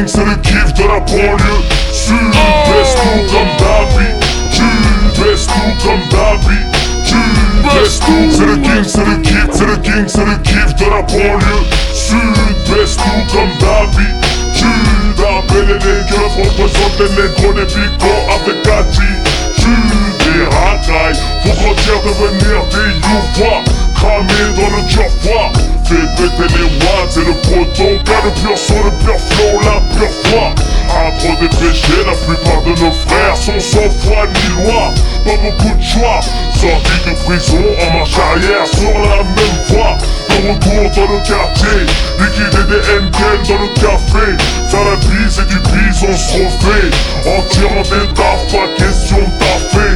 gang, c'est le kiff de la banlieue. Tu baisses tout comme Dabi. Tu baisses tout comme Dabi. Tu baisses tout. C'est le gang, c'est le kiff, c'est le gang, c'est le kiff de la banlieue. Tu baisses tout comme Dabi. Tu d'appelles les keufs, représente les négros, les picots avec Kati. Tu des racailles, faut grandir, devenir des youvois. Cramer dans le dur froid, fais péter les watts, c'est le coton, car le pur son, le pur flow, la pure foi. À trop des péchés, la plupart de nos frères sont sans foi ni loi. Pas beaucoup de choix, sortis de prison en marche arrière sur la même voie. De retour dans le quartier, liquider des NKL dans le café. Faire la bise et du bise on se refait. En tirant des taffes, pas question de taffer.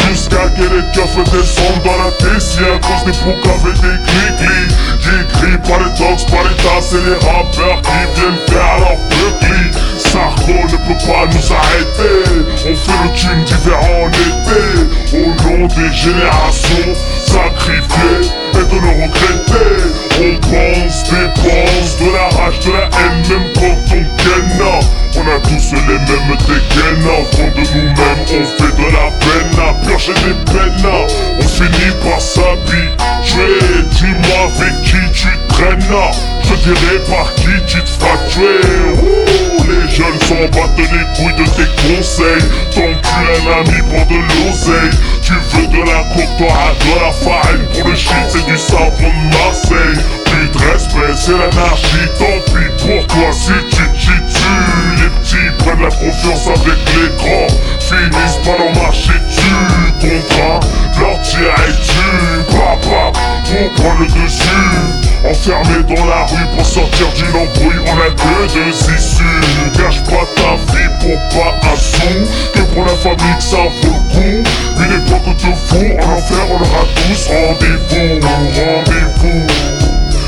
Jusqu'à que les keufs descendent dans la tessie à cause des boucs avec des gris-gris. J'écris par les dogs, par les tasses et les rappeurs qui viennent faire leur buckly. Sarko ne peut pas nous arrêter, on fait le tune d'hiver en été. Au nom des générations sacrifiées et de le regretter. On pense, dépense, de la rage, de la haine, même quand on ken. On a tous les mêmes dégaines, au fond de nous-mêmes on fait de la peine à purger des peines. On finit par s'habituer, dis-moi avec qui tu traînes. Je dirai par qui tu te feras tuer. Les jeunes s'en battent les couilles de tes conseils. Tant que tu es un ami pour de l'oseille. Tu veux de la coke, t'auras de la farine. Pour le shit c'est du savon de Marseille. Plus de respect, c'est l'anarchie. Tant pis pour toi si tu tues. Les petits prennent la confiance avec les grands, finissent par leur marcher dessus. Contraint, leur tirer dessus. Papa, pour prendre le dessus. Enfermé dans la rue pour sortir d'une embrouille, on a que deux issues. Gâche pas ta vie pour pas un sou, que pour la famille que ça vaut le coup. Une époque de fou, en enfer on aura tous rendez-vous, rendez-vous.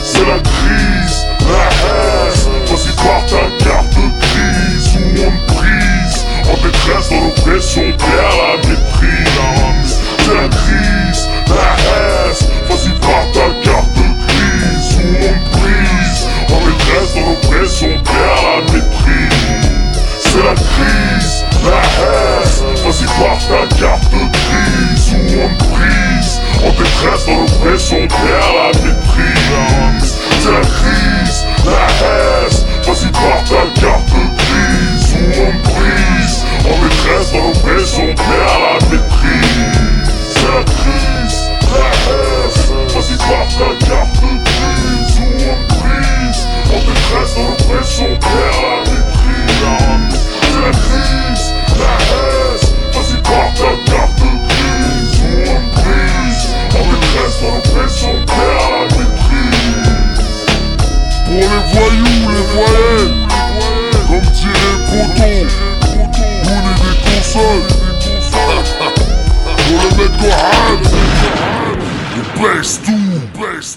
C'est la crise, la haine, vas-y par ta carte grise où on te prise, en détresse dans l'oppression, perd la maîtrise. C'est la crise, la haine, vas-y par ta carte grise où on te prise, en détresse dans l'oppression, perd la maîtrise. C'est la crise, la haine, vas-y par ta carte grise où on te prise, en détresse dans l'oppression, perd la maîtrise. C'est la crise, la haine, vas-y par ta carte grise où on te prise, en détresse dans l'oppression, perd la maîtrise. C'est la crise, la haine, vas-y par ta carte grise où on te prise, en détresse dans l'oppression, perd la maîtrise.